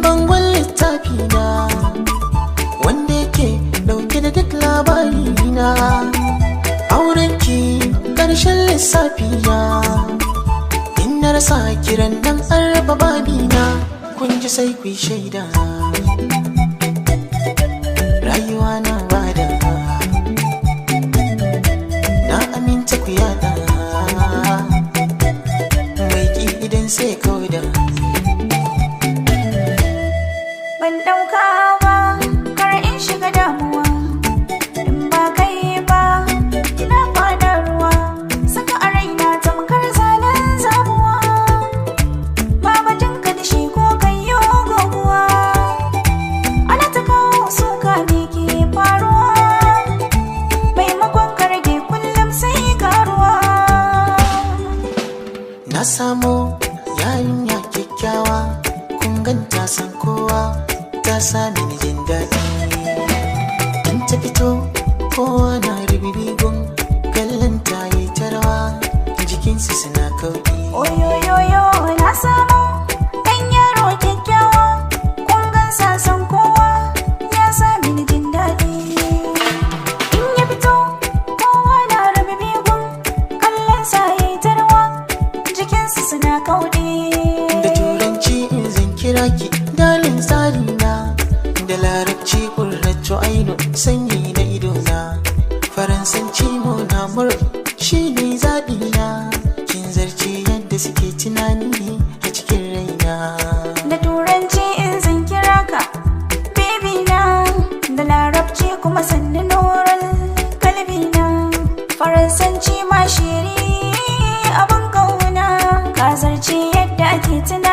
bangon littafi na wanda yake dauke da duk labari na. Aurenki karshen lissafi na, in na rasa kiran nan an raba babina. Kun ji sai ku shaida, rayuwa na bada, na aminta ku yada, mai ki idan sai kauda. Ban ɗauka ba kar in shiga damuwa, in ba kai ba ina fada ruwa, saka a raina tamkar zanen zabuwa. Baba jinka da shi ko kayo goguwa, ana ta kawo suka ne ke faruwa, maimakon ka rage kullum sai karuwa. Na samo yarinya kyakkyawa, kun ganta san kowa, ta sami ni jin daɗi. In ta fito kowa na ribibigun, kallon ta yi ta rawa, jikinsu suna kauɗi. Oyoyoyo na samu ɗan yaro kyakkyawa, kun gansa san kowa, ya sami ni jin daɗi. In ya fito kowa na rabe bigun, kallon sa yayi ta rawa, jikinsu suna kauɗi. Da turanci in zan kira ki dalin tsarina, da larabci kurratu aino sanyi na idona, faransanci mona mur shi ne zaɓina. Kin zarce yadda suke tunani a cikin raina. Da turanci in zan kira ka baby na, da larabci kuma sannu nuran kalbi na, faransanci ma shiri abin kauna, ka zarce yadda ake tunani.